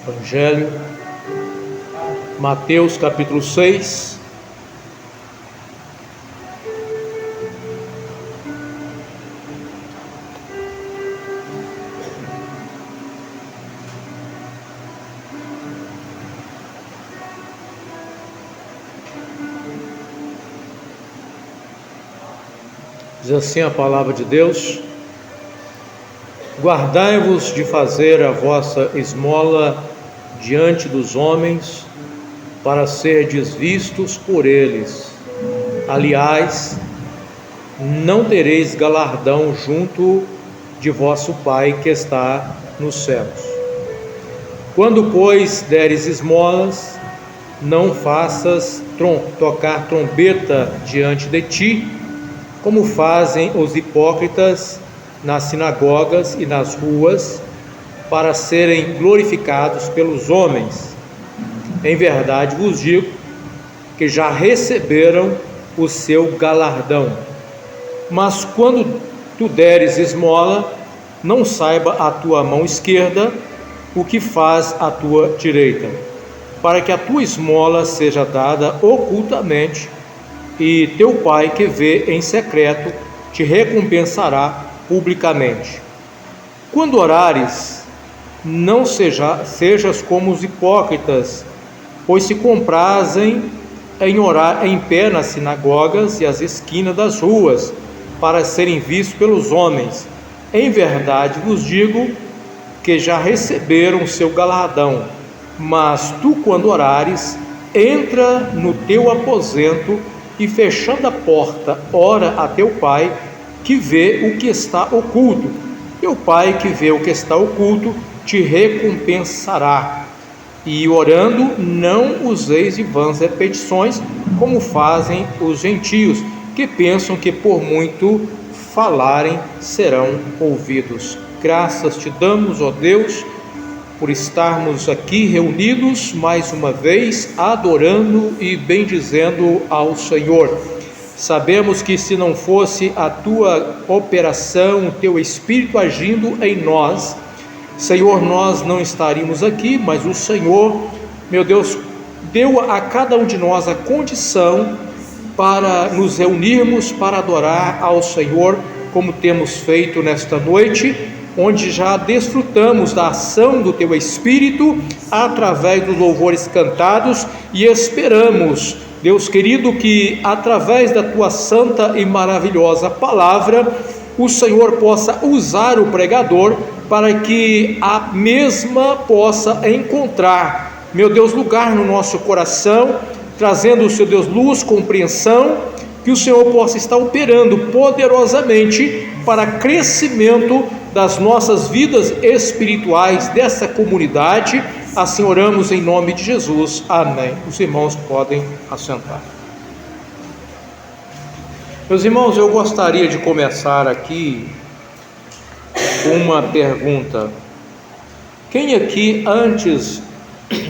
Evangelho, Mateus capítulo 6. Diz assim a palavra de Deus: guardai-vos de fazer a vossa esmola diante dos homens, para serdes vistos por eles. Aliás, não tereis galardão junto de vosso Pai que está nos céus. Quando, pois, deres esmolas, não faças tocar trombeta diante de ti, como fazem os hipócritas nas sinagogas e nas ruas, para serem glorificados pelos homens. Em verdade vos digo que já receberam o seu galardão. Mas quando tu deres esmola, não saiba a tua mão esquerda o que faz a tua direita, para que a tua esmola seja dada ocultamente, e teu Pai que vê em secreto te recompensará publicamente. Quando orares, não sejas como os hipócritas, pois se comprazem em orar em pé nas sinagogas e às esquinas das ruas, para serem vistos pelos homens. Em verdade vos digo que já receberam o seu galardão. Mas tu, quando orares, entra no teu aposento e, fechando a porta, ora a teu Pai que vê o que está oculto. Teu Pai que vê o que está oculto te recompensará. E orando, não useis de vãs repetições, como fazem os gentios, que pensam que por muito falarem serão ouvidos. Graças te damos, ó Deus, por estarmos aqui reunidos mais uma vez, adorando e bendizendo ao Senhor. Sabemos que se não fosse a tua operação, o teu Espírito agindo em nós, Senhor, nós não estaríamos aqui, mas o Senhor, meu Deus, deu a cada um de nós a condição para nos reunirmos, para adorar ao Senhor, como temos feito nesta noite, onde já desfrutamos da ação do teu Espírito, através dos louvores cantados, e esperamos, Deus querido, que através da tua santa e maravilhosa palavra, o Senhor possa usar o pregador, para que a mesma possa encontrar, meu Deus, lugar no nosso coração, trazendo o Seu Deus luz, compreensão, que o Senhor possa estar operando poderosamente para crescimento das nossas vidas espirituais dessa comunidade. Assim oramos em nome de Jesus, amém. Os irmãos podem assentar. Meus irmãos, eu gostaria de começar aqui com uma pergunta. Quem aqui, antes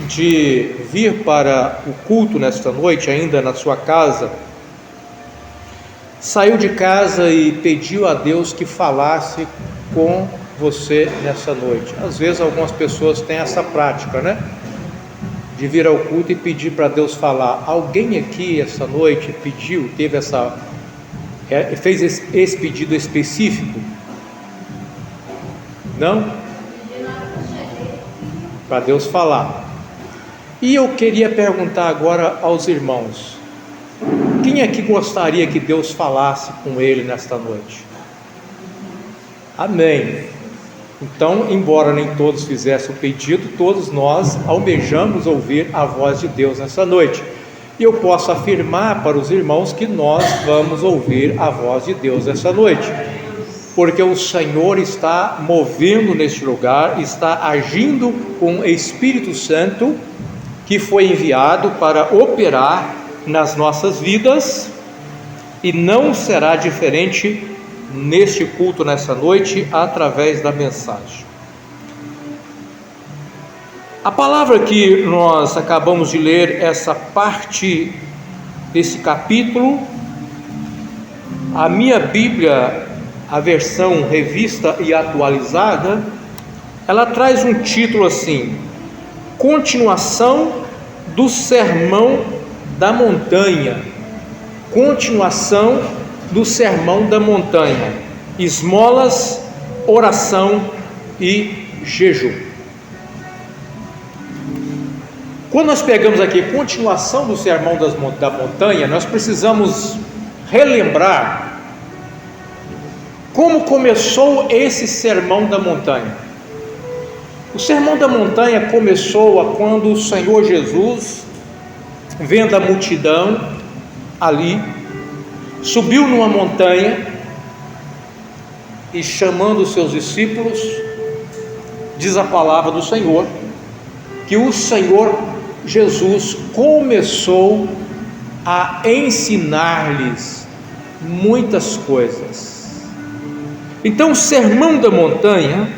de vir para o culto nesta noite, ainda na sua casa, saiu de casa e pediu a Deus que falasse com você nessa noite? Às vezes algumas pessoas têm essa prática, né? De vir ao culto e pedir para Deus falar. Alguém aqui essa noite pediu, fez esse pedido específico? Não? Para Deus falar. E eu queria perguntar agora aos irmãos: quem aqui gostaria que Deus falasse com ele nesta noite? Amém. Então, embora nem todos fizessem o pedido, todos nós almejamos ouvir a voz de Deus nessa noite. E eu posso afirmar para os irmãos que nós vamos ouvir a voz de Deus nessa noite, porque o Senhor está movendo neste lugar, está agindo com o Espírito Santo, que foi enviado para operar nas nossas vidas, e não será diferente neste culto, nessa noite, através da mensagem. A palavra que nós acabamos de ler, essa parte desse capítulo, a minha Bíblia a versão revista e atualizada, ela traz um título assim: Continuação do Sermão da Montanha. Continuação do Sermão da Montanha. Esmolas, oração e jejum. Quando nós pegamos aqui continuação do Sermão da Montanha, nós precisamos relembrar como começou esse Sermão da Montanha. O Sermão da Montanha começou quando o Senhor Jesus, vendo a multidão ali, subiu numa montanha e, chamando os seus discípulos, diz a palavra do Senhor, que o Senhor Jesus começou a ensinar-lhes muitas coisas. Então, o Sermão da Montanha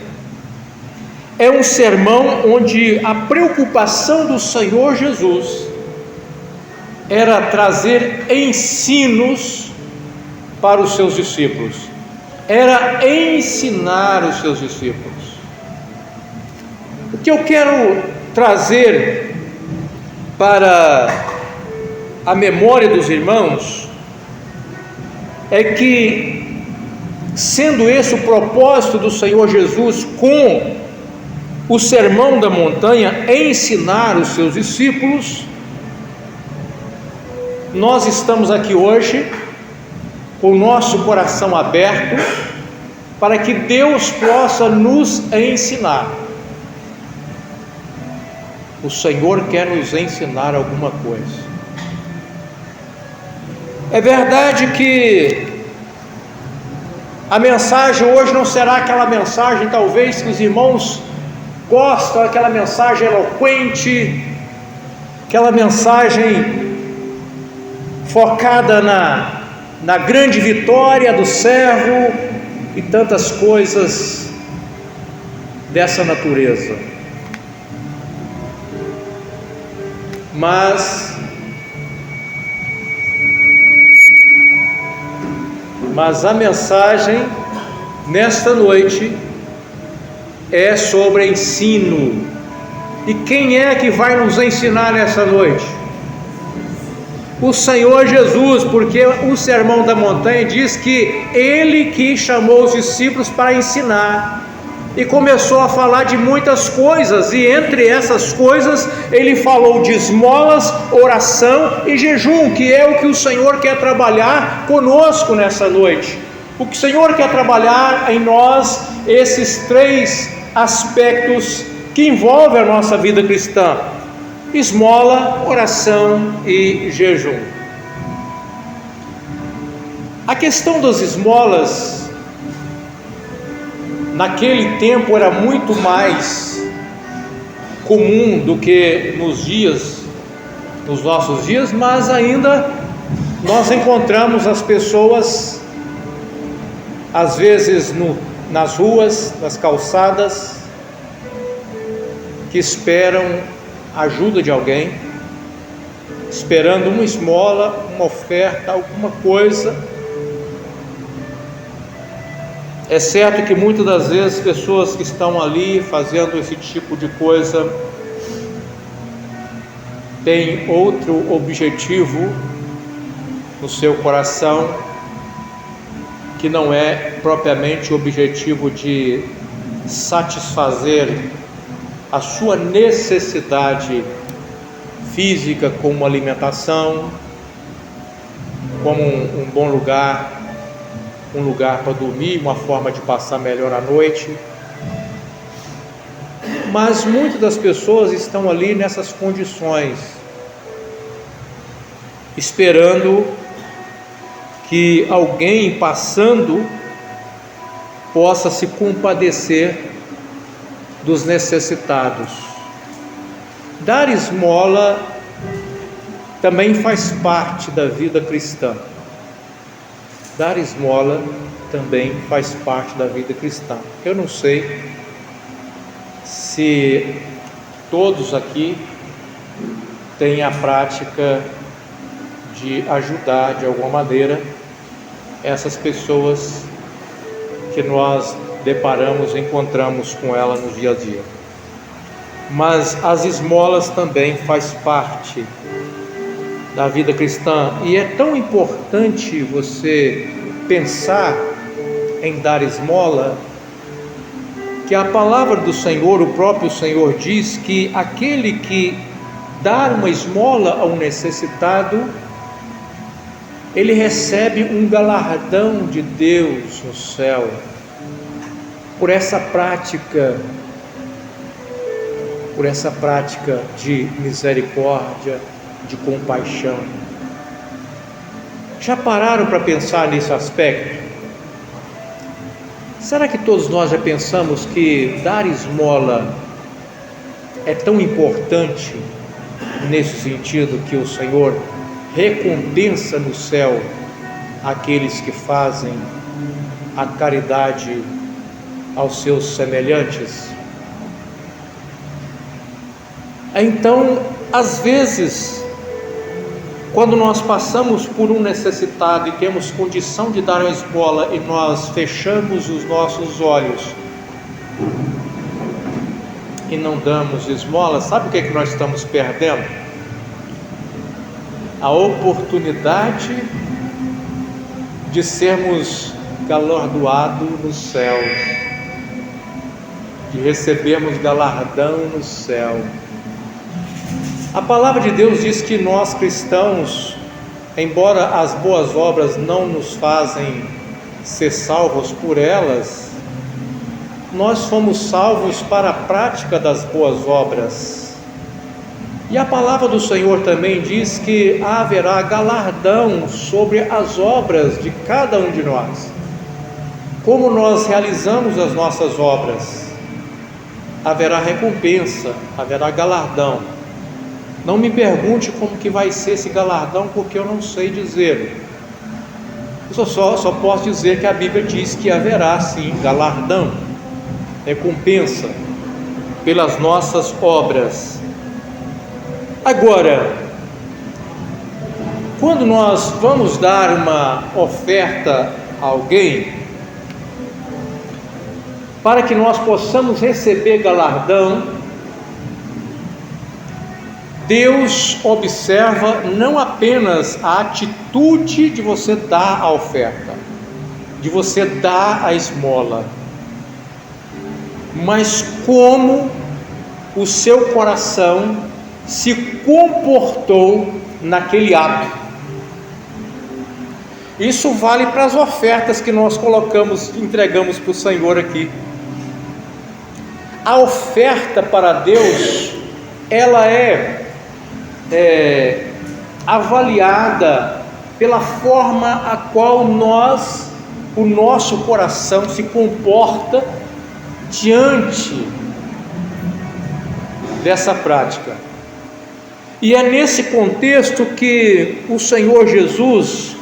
é um sermão onde a preocupação do Senhor Jesus era trazer ensinos para os seus discípulos, era ensinar os seus discípulos. O que eu quero trazer para a memória dos irmãos é que, sendo esse o propósito do Senhor Jesus com o Sermão da Montanha, ensinar os seus discípulos, nós estamos aqui hoje com o nosso coração aberto para que Deus possa nos ensinar. O Senhor quer nos ensinar alguma coisa. É verdade que a mensagem hoje não será aquela mensagem, talvez, que os irmãos gostam, aquela mensagem eloquente, aquela mensagem focada na grande vitória do servo e tantas coisas dessa natureza. Mas a mensagem nesta noite é sobre ensino. E quem é que vai nos ensinar nessa noite? O Senhor Jesus, porque o Sermão da Montanha diz que Ele que chamou os discípulos para ensinar, e começou a falar de muitas coisas, e entre essas coisas Ele falou de esmolas, oração e jejum, que é o que o Senhor quer trabalhar conosco nessa noite. O que o Senhor quer trabalhar em nós, esses três aspectos que envolvem a nossa vida cristã: esmola, oração e jejum. A questão das esmolas, naquele tempo, era muito mais comum do que nos nossos dias, mas ainda nós encontramos as pessoas, às vezes nas ruas, nas calçadas, que esperam a ajuda de alguém, esperando uma esmola, uma oferta, alguma coisa. É certo que muitas das vezes pessoas que estão ali fazendo esse tipo de coisa têm outro objetivo no seu coração, que não é propriamente o objetivo de satisfazer a sua necessidade física, como alimentação, como um bom lugar, um lugar para dormir, uma forma de passar melhor a noite. Mas muitas das pessoas estão ali nessas condições, esperando que alguém passando possa se compadecer dos necessitados. Dar esmola também faz parte da vida cristã. Dar esmola também faz parte da vida cristã. Eu não sei se todos aqui têm a prática de ajudar de alguma maneira essas pessoas que nós deparamos, encontramos com ela no dia a dia. Mas as esmolas também faz parte da vida cristã, e é tão importante você pensar em dar esmola, que a palavra do Senhor, o próprio Senhor diz que aquele que dá uma esmola a um necessitado, ele recebe um galardão de Deus no céu, por essa prática de misericórdia, de compaixão. Já pararam para pensar nesse aspecto? Será que todos nós já pensamos que dar esmola é tão importante nesse sentido, que o Senhor recompensa no céu aqueles que fazem a caridade aos seus semelhantes? Então, às vezes, quando nós passamos por um necessitado e temos condição de dar uma esmola e nós fechamos os nossos olhos e não damos esmola, sabe o que nós estamos perdendo? A oportunidade de sermos galardoados no céu, de recebermos galardão no céu. A palavra de Deus diz que nós cristãos, embora as boas obras não nos fazem ser salvos por elas, nós fomos salvos para a prática das boas obras. E a palavra do Senhor também diz que haverá galardão sobre as obras de cada um de nós. Como nós realizamos as nossas obras, haverá recompensa, haverá galardão. Não me pergunte como que vai ser esse galardão, porque eu não sei dizer. Eu só posso dizer que a Bíblia diz que haverá sim galardão, recompensa pelas nossas obras. Agora, quando nós vamos dar uma oferta a alguém, para que nós possamos receber galardão, Deus observa não apenas a atitude de você dar a oferta, de você dar a esmola, mas como o seu coração se comportou naquele ato. Isso vale para as ofertas que nós entregamos para o Senhor aqui. A oferta para Deus, ela é avaliada pela forma a qual o nosso coração se comporta diante dessa prática. E é nesse contexto que o Senhor Jesus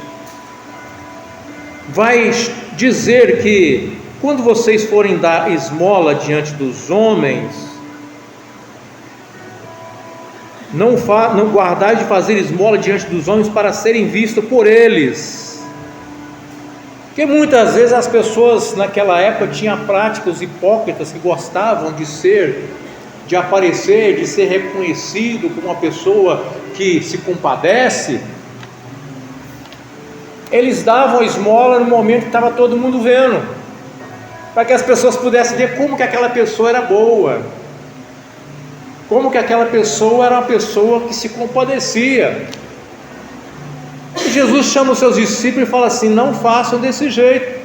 vai dizer que quando vocês forem dar esmola diante dos homens, não guardai de fazer esmola diante dos homens para serem vistos por eles. Porque muitas vezes as pessoas naquela época tinham práticas hipócritas que gostavam de aparecer, de ser reconhecido como uma pessoa que se compadece. Eles davam esmola no momento que estava todo mundo vendo, para que as pessoas pudessem ver como que aquela pessoa era boa, como que aquela pessoa era uma pessoa que se compadecia. E Jesus chama os seus discípulos e fala assim: não façam desse jeito.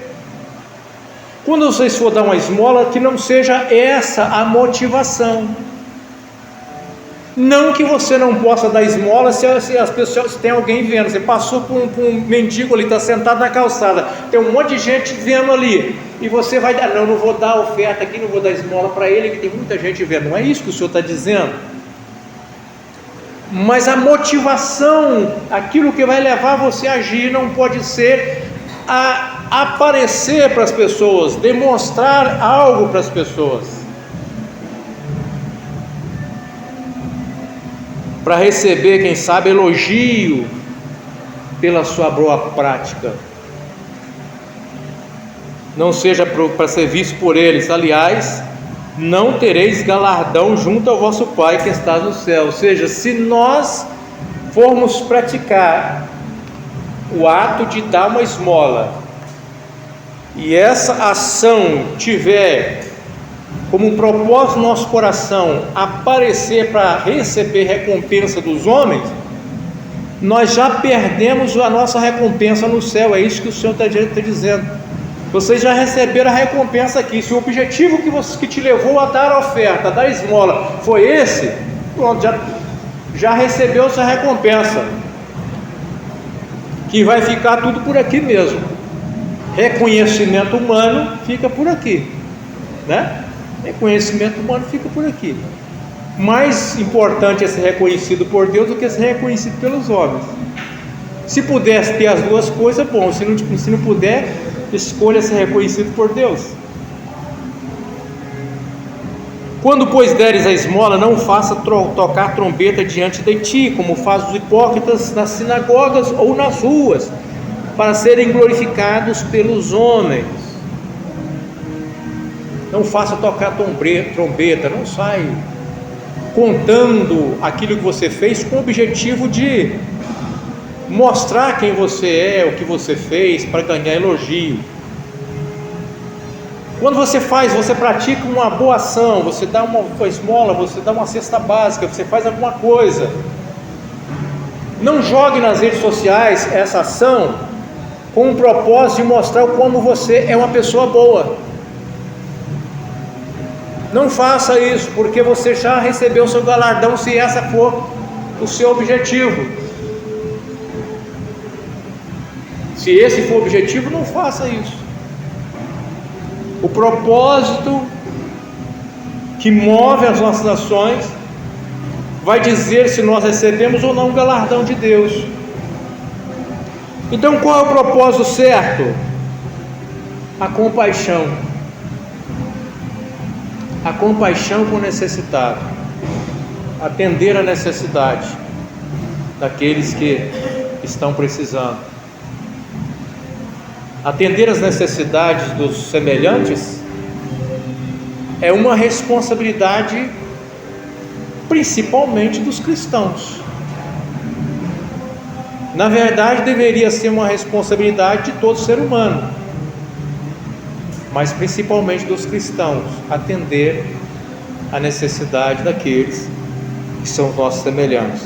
Quando vocês for dar uma esmola, que não seja essa a motivação. Não que você não possa dar esmola se as pessoas, se tem alguém vendo. Você passou por um mendigo ali, está sentado na calçada, tem um monte de gente vendo ali, e você vai dar, não vou dar oferta aqui, não vou dar esmola para ele, que tem muita gente vendo. Não é isso que o Senhor está dizendo. Mas a motivação, aquilo que vai levar você a agir, não pode ser a aparecer para as pessoas, demonstrar algo para as pessoas, para receber, quem sabe, elogio pela sua boa prática. não seja para ser visto por eles. Aliás, não tereis galardão junto ao vosso Pai que está no céu. Ou seja, se nós formos praticar o ato de dar uma esmola, e essa ação tiver como um propósito no nosso coração aparecer para receber recompensa dos homens, nós já perdemos a nossa recompensa no céu. É isso que o Senhor está dizendo. Vocês já receberam a recompensa aqui. Se o objetivo que te levou a dar a oferta, a dar a esmola, foi esse, pronto, já recebeu essa recompensa, que vai ficar tudo por aqui mesmo. Reconhecimento humano fica por aqui, né? Reconhecimento humano fica por aqui. Mais importante é ser reconhecido por Deus do que ser reconhecido pelos homens. Se pudesse ter as duas coisas, bom. Se não puder, escolha ser reconhecido por Deus. Quando, pois, deres a esmola, não faça tocar trombeta diante de ti, como fazem os hipócritas nas sinagogas ou nas ruas, para serem glorificados pelos homens. Não faça tocar trombeta, não sai contando aquilo que você fez com o objetivo de mostrar quem você é, o que você fez, para ganhar elogio. Quando você pratica uma boa ação, você dá uma esmola, você dá uma cesta básica, você faz alguma coisa, não jogue nas redes sociais essa ação com o propósito de mostrar como você é uma pessoa boa. Não faça isso, porque você já recebeu o seu galardão, se essa for o seu objetivo. Se esse for o objetivo, não faça isso. O propósito que move as nossas ações vai dizer se nós recebemos ou não o galardão de Deus. Então, qual é o propósito certo? A compaixão. A compaixão com o necessitado. Atender a necessidade daqueles que estão precisando. Atender as necessidades dos semelhantes é uma responsabilidade principalmente dos cristãos. Na verdade, deveria ser uma responsabilidade de todo ser humano, mas principalmente dos cristãos, atender a necessidade daqueles que são nossos semelhantes.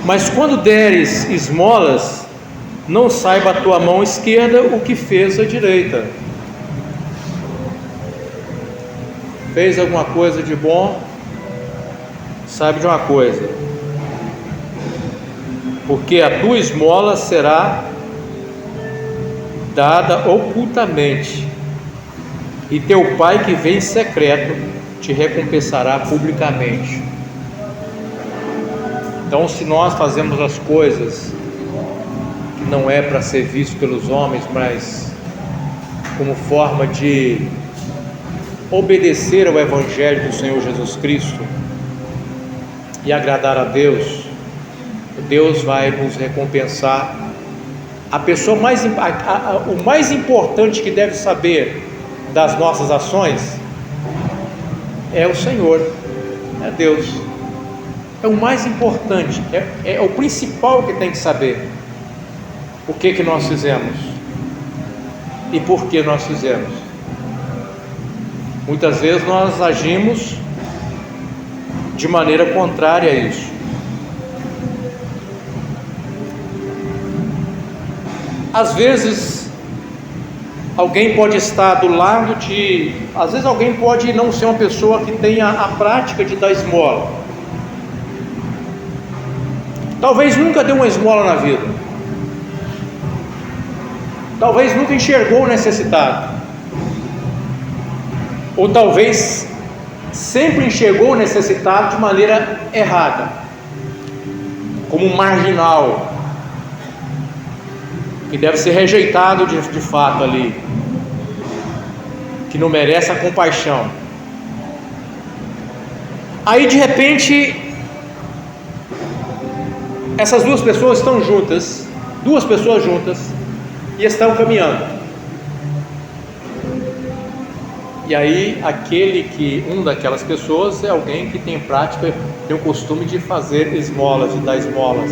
Mas quando deres esmolas, não saiba a tua mão esquerda o que fez a direita. Fez alguma coisa de bom, saiba de uma coisa, porque a tua esmola será dada ocultamente, e teu Pai que vem em secreto te recompensará publicamente. Então, se nós fazemos as coisas que não é para ser visto pelos homens, mas como forma de obedecer ao Evangelho do Senhor Jesus Cristo e agradar a Deus, Deus vai nos recompensar. A pessoa o mais importante que deve saber das nossas ações é o Senhor, é Deus. É o mais importante, é o principal que tem que saber. O que nós fizemos e por que nós fizemos. Muitas vezes nós agimos de maneira contrária a isso. Às vezes alguém pode estar do lado de... Às vezes alguém pode não ser uma pessoa que tenha a prática de dar esmola. Talvez nunca deu uma esmola na vida. Talvez nunca enxergou o necessitado. Ou talvez sempre enxergou o necessitado de maneira errada, como um marginal, que deve ser rejeitado de fato ali, que não merece a compaixão. Aí de repente essas duas pessoas estão juntas, e estão caminhando. E aí uma daquelas pessoas é alguém que tem prática, tem o costume de fazer esmolas, de dar esmolas.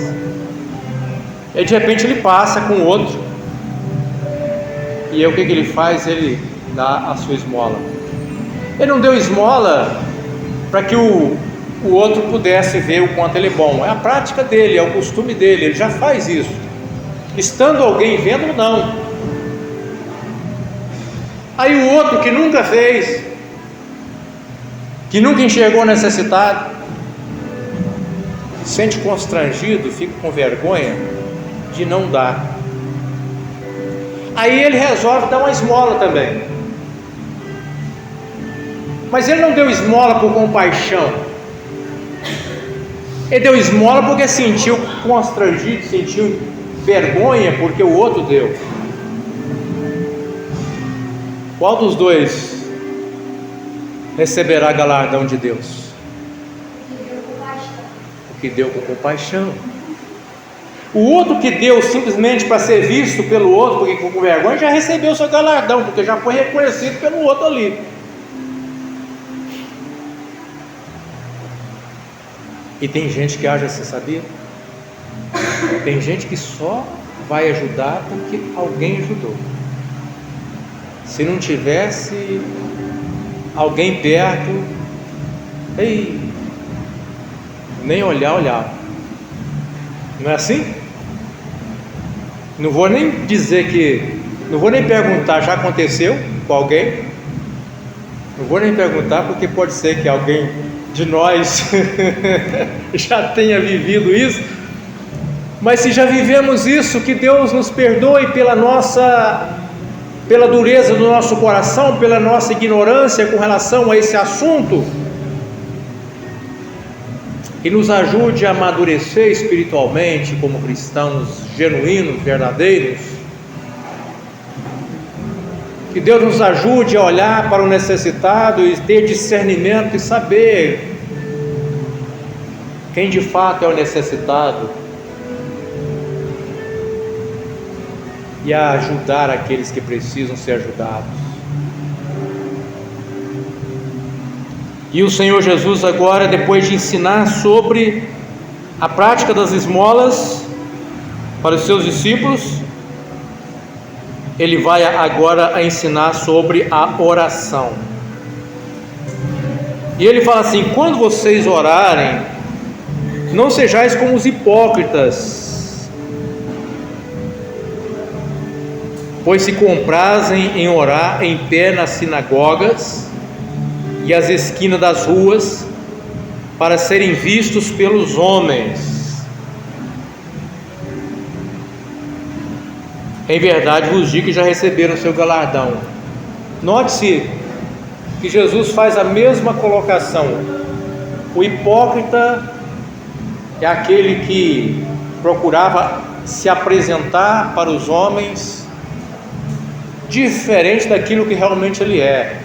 E de repente ele passa com o outro, e aí o que ele faz? Ele dá a sua esmola. Ele não deu esmola para que o outro pudesse ver o quanto ele é bom. É a prática dele, é o costume dele, ele já faz isso. Estando alguém vendo, não. Aí o outro que nunca fez, que nunca enxergou necessitado, sente constrangido, fica com vergonha de não dar. Aí ele resolve dar uma esmola também. Mas ele não deu esmola por compaixão. Ele deu esmola porque sentiu constrangido, sentiu vergonha porque o outro deu. Qual dos dois receberá galardão de Deus? O que deu com compaixão. O outro que deu simplesmente para ser visto pelo outro, porque ficou com vergonha, já recebeu o seu galardão, porque já foi reconhecido pelo outro ali. E tem gente que age assim, sabia? Tem gente que só vai ajudar porque alguém ajudou. Se não tivesse alguém perto, nem olhava. Não é assim? Não vou nem perguntar, já aconteceu com alguém? Não vou nem perguntar, porque pode ser que alguém de nós já tenha vivido isso. Mas se já vivemos isso, que Deus nos perdoe pela dureza do nosso coração, pela nossa ignorância com relação a esse assunto, e nos ajude a amadurecer espiritualmente como cristãos genuínos, verdadeiros. Que Deus nos ajude a olhar para o necessitado e ter discernimento e saber quem de fato é o necessitado, e a ajudar aqueles que precisam ser ajudados. E o Senhor Jesus agora, depois de ensinar sobre a prática das esmolas para os seus discípulos, ele vai agora a ensinar sobre a oração. E ele fala assim: quando vocês orarem, não sejais como os hipócritas, pois se comprazem em orar em pé nas sinagogas e às esquinas das ruas, para serem vistos pelos homens. Em verdade vos digo que já receberam o seu galardão. Note-se que Jesus faz a mesma colocação. O hipócrita é aquele que procurava se apresentar para os homens diferente daquilo que realmente ele é.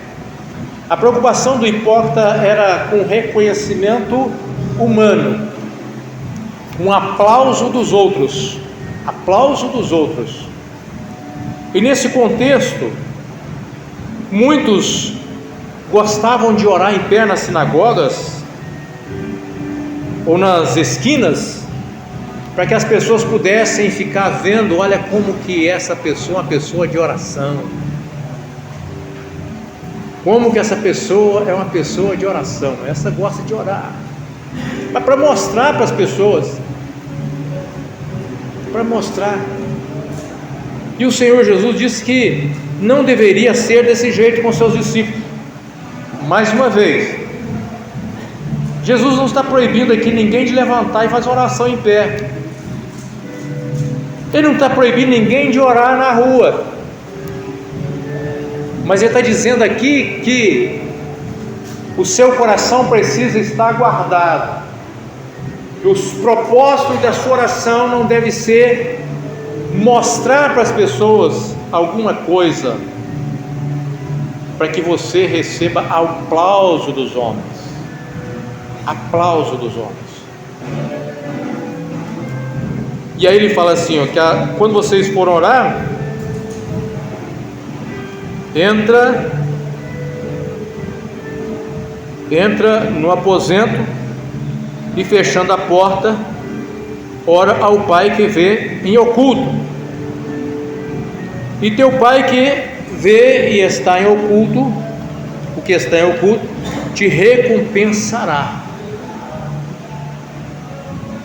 A preocupação do hipócrita era com reconhecimento humano, com aplauso dos outros. E nesse contexto, muitos gostavam de orar em pé nas sinagogas ou nas esquinas, para que as pessoas pudessem ficar vendo: olha como que essa pessoa é uma pessoa de oração, como que essa pessoa é uma pessoa de oração, essa gosta de orar. Mas para mostrar para as pessoas, para mostrar. E o Senhor Jesus disse que não deveria ser desse jeito com seus discípulos. Mais uma vez, Jesus não está proibindo aqui ninguém de levantar e fazer oração em pé. Ele não está proibindo ninguém de orar na rua. Mas ele está dizendo aqui que o seu coração precisa estar guardado. Os propósitos da sua oração não devem ser mostrar para as pessoas alguma coisa para que você receba aplauso dos homens. E aí ele fala assim, que quando vocês forem orar, entra entra no aposento e, fechando a porta, ora ao Pai que vê em oculto. E teu Pai que vê e está em oculto, o que está em oculto, te recompensará.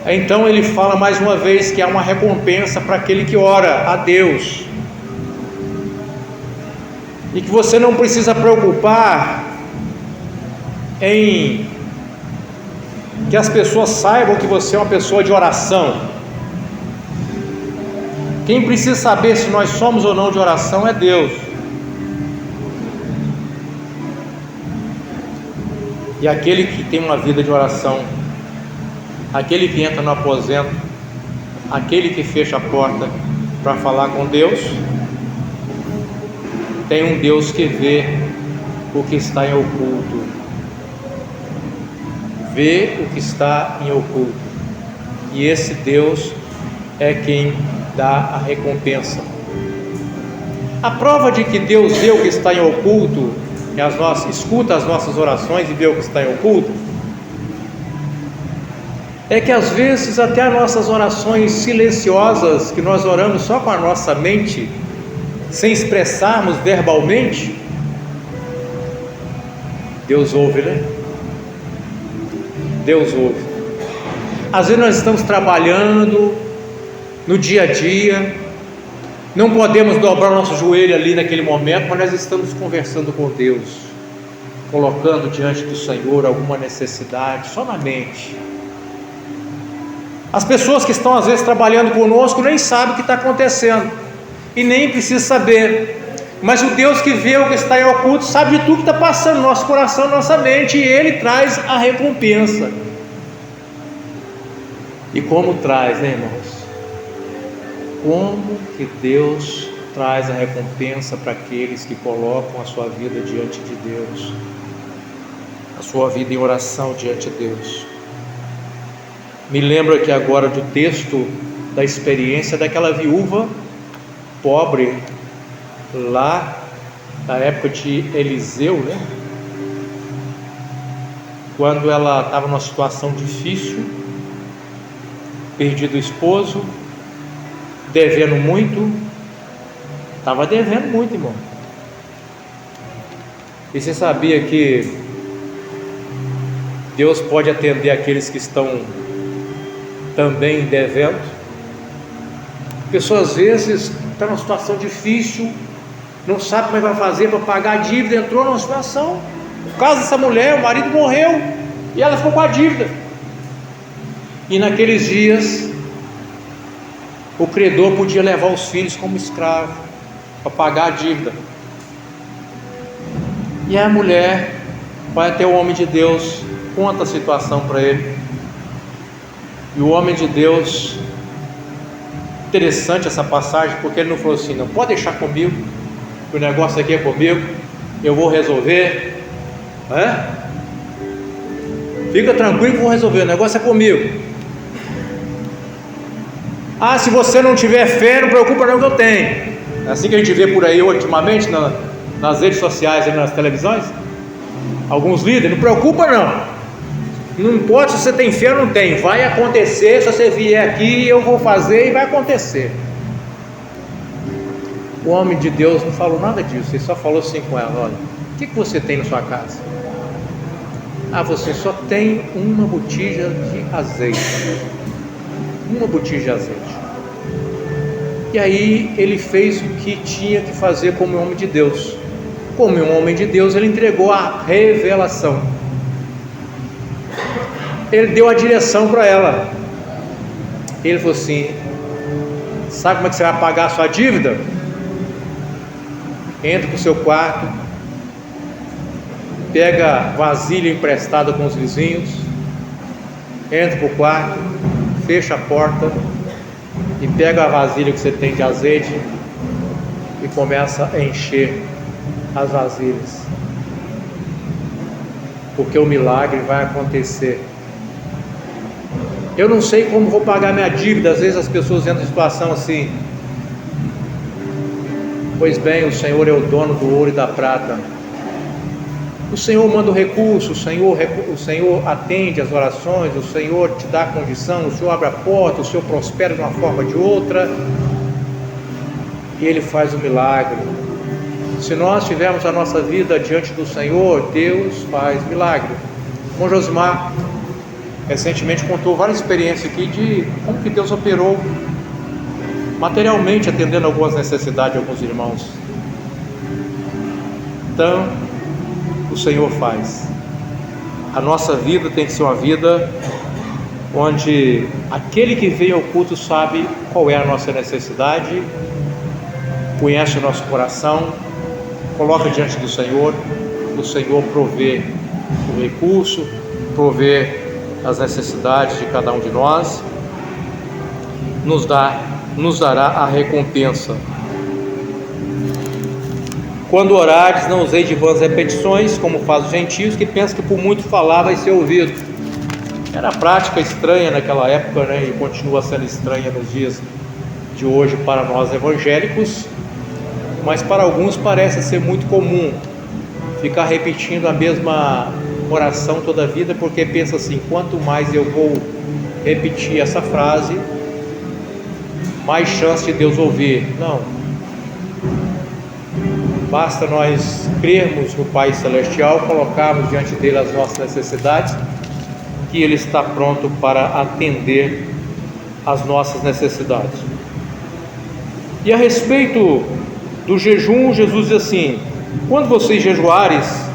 Então ele fala mais uma vez que há uma recompensa para aquele que ora a Deus, e que você não precisa preocupar em que as pessoas saibam que você é uma pessoa de oração. Quem precisa saber se nós somos ou não de oração é Deus. E aquele que tem uma vida de oração, aquele que entra no aposento, aquele que fecha a porta para falar com Deus, tem um Deus que vê o que está em oculto. Vê o que está em oculto. E esse Deus é quem dá a recompensa. A prova de que Deus vê o que está em oculto, escuta as nossas orações e vê o que está em oculto, é que às vezes até as nossas orações silenciosas, que nós oramos só com a nossa mente, sem expressarmos verbalmente, Deus ouve, né? Deus ouve. Às vezes nós estamos trabalhando no dia a dia, não podemos dobrar o nosso joelho ali naquele momento, mas nós estamos conversando com Deus, colocando diante do Senhor alguma necessidade, só na mente. As pessoas que estão às vezes trabalhando conosco nem sabem o que está acontecendo, e nem precisa saber, mas o Deus que vê o que está em oculto sabe de tudo que está passando no nosso coração, na nossa mente, e Ele traz a recompensa. E como traz, né, irmãos? Como que Deus traz a recompensa para aqueles que colocam a sua vida diante de Deus, a sua vida em oração diante de Deus. Me lembro aqui agora do texto da experiência daquela viúva pobre lá da época de Eliseu, né? Quando ela estava numa situação difícil, perdido o esposo, devendo muito, estava devendo muito, irmão. E você sabia que Deus pode atender aqueles que estão também devendo? A pessoa às vezes está numa situação difícil, não sabe como é que vai fazer para pagar a dívida, entrou numa situação. No caso dessa mulher, o marido morreu e ela ficou com a dívida. E naqueles dias o credor podia levar os filhos como escravo para pagar a dívida. E a mulher vai até o homem de Deus, conta a situação para ele. E o homem de Deus, interessante essa passagem, porque ele não falou assim: não, pode deixar comigo, que o negócio aqui é comigo, eu vou resolver, fica tranquilo que eu vou resolver, o negócio é comigo. Ah, se você não tiver fé, não preocupa não que eu tenho. É assim que a gente vê por aí ultimamente nas redes sociais e nas televisões, alguns líderes: não preocupa não, não importa se você tem fé ou não tem, vai acontecer. Se você vier aqui, eu vou fazer e vai acontecer. O homem de Deus não falou nada disso, ele só falou assim com ela: olha, o que você tem na sua casa? Ah, você só tem uma botija de azeite. Uma botija de azeite. E aí ele fez o que tinha que fazer como homem de Deus. Como um homem de Deus, ele entregou a revelação. Ele deu a direção para ela. Ele falou assim: sabe como é que você vai pagar a sua dívida? Entra para o seu quarto, pega vasilha emprestada com os vizinhos, entra para o quarto, fecha a porta e pega a vasilha que você tem de azeite e começa a encher as vasilhas, porque o milagre vai acontecer. Eu não sei como vou pagar minha dívida. Às vezes as pessoas entram em situação assim: pois bem, o Senhor é o dono do ouro e da prata, O Senhor manda o recurso, o Senhor atende as orações, o Senhor te dá a condição, o Senhor abre a porta, o Senhor prospera de uma forma ou de outra, e Ele faz o milagre. Se nós tivermos a nossa vida diante do Senhor, Deus faz milagre. O irmão Josimar recentemente contou várias experiências aqui de como que Deus operou materialmente, atendendo algumas necessidades de alguns irmãos. Então, o Senhor faz. A nossa vida tem que ser uma vida onde aquele que vem ao culto sabe qual é a nossa necessidade, conhece o nosso coração, coloca diante do Senhor, o Senhor provê o recurso, provê as necessidades de cada um de nós, nos dará a recompensa. Quando orares, não useis de vãs repetições, como fazem os gentios, que pensam que por muito falar vai ser ouvido. Era prática estranha naquela época, né? E continua sendo estranha nos dias de hoje para nós evangélicos, mas para alguns parece ser muito comum ficar repetindo a mesma oração toda a vida, porque pensa assim: quanto mais eu vou repetir essa frase, mais chance de Deus ouvir. Não, basta nós crermos no Pai Celestial, colocarmos diante dele as nossas necessidades, que Ele está pronto para atender as nossas necessidades. E a respeito do jejum, Jesus diz assim: quando vocês jejuares,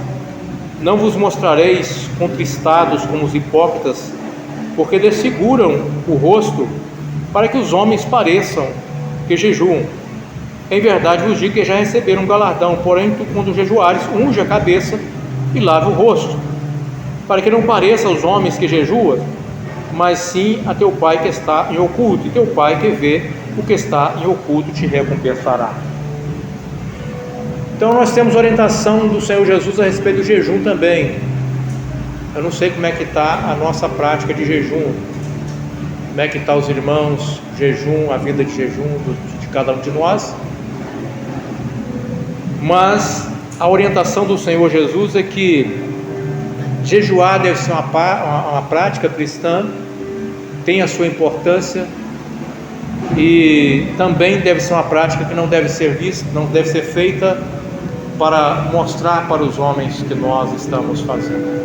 não vos mostrareis contristados como os hipócritas, porque desfiguram o rosto, para que os homens pareçam que jejuam. Em verdade vos digo que já receberam um galardão. Porém, tu, quando jejuares, unge a cabeça e lave o rosto, para que não pareça aos homens que jejuam, mas sim a teu Pai que está em oculto, e teu Pai que vê o que está em oculto te recompensará. Então nós temos orientação do Senhor Jesus a respeito do jejum também. Eu não sei como é que está a nossa prática de jejum, como é que está os irmãos, jejum, a vida de jejum de cada um de nós, mas a orientação do Senhor Jesus é que jejuar deve ser uma prática cristã, tem a sua importância, e também deve ser uma prática que não deve ser vista, não deve ser feita para mostrar para os homens que nós estamos fazendo.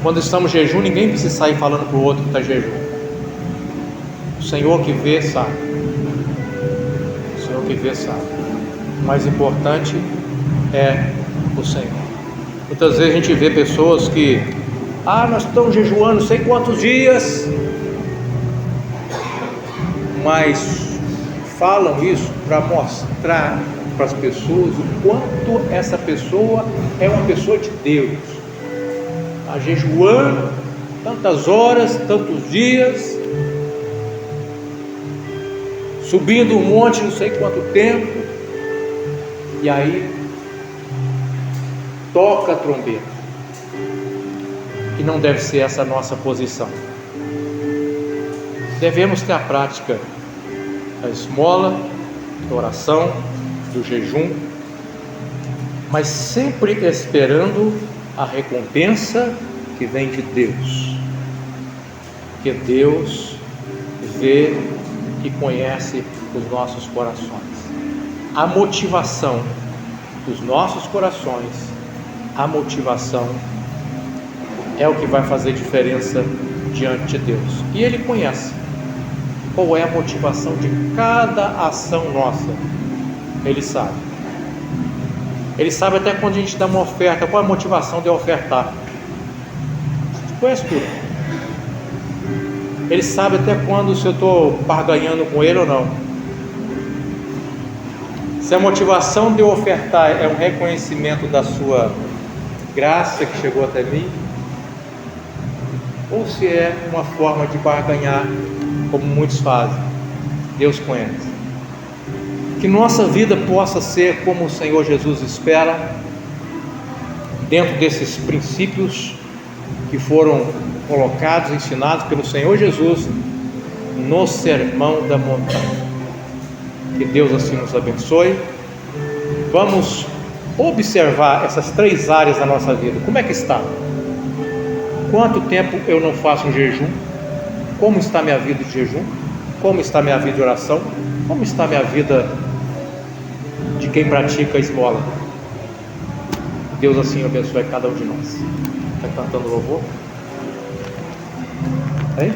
Quando estamos em jejum, ninguém precisa sair falando para o outro que está em jejum. O Senhor que vê sabe. O Senhor que vê sabe. O mais importante é o Senhor. Muitas vezes a gente vê pessoas que nós estamos jejuando não sei quantos dias, mas falam isso para mostrar para as pessoas o quanto essa pessoa é uma pessoa de Deus. Está jejuando tantas horas, tantos dias, subindo um monte não sei quanto tempo, e aí toca a trombeta. E não deve ser essa a nossa posição. Devemos ter a prática da esmola, da oração, do jejum, mas sempre esperando a recompensa que vem de Deus, porque Deus vê e conhece os nossos corações. A motivação dos nossos corações, a motivação é o que vai fazer diferença diante de Deus, e Ele conhece qual é a motivação de cada ação nossa. Ele sabe. Ele sabe até quando a gente dá uma oferta, qual é a motivação de ofertar. Ele conhece tudo. Ele sabe até quando se eu estou barganhando com Ele ou não. Se a motivação de eu ofertar é um reconhecimento da sua graça que chegou até mim, ou se é uma forma de barganhar, como muitos fazem. Deus conhece. Que nossa vida possa ser como o Senhor Jesus espera, dentro desses princípios que foram colocados, ensinados pelo Senhor Jesus no Sermão da Montanha. Que Deus assim nos abençoe. Vamos observar essas 3 áreas da nossa vida. Como é que está? Quanto tempo eu não faço um jejum? Como está minha vida de jejum? Como está minha vida de oração? Como está minha vida de quem pratica a esmola? Deus assim abençoe cada um de nós. Está cantando louvor? Hein?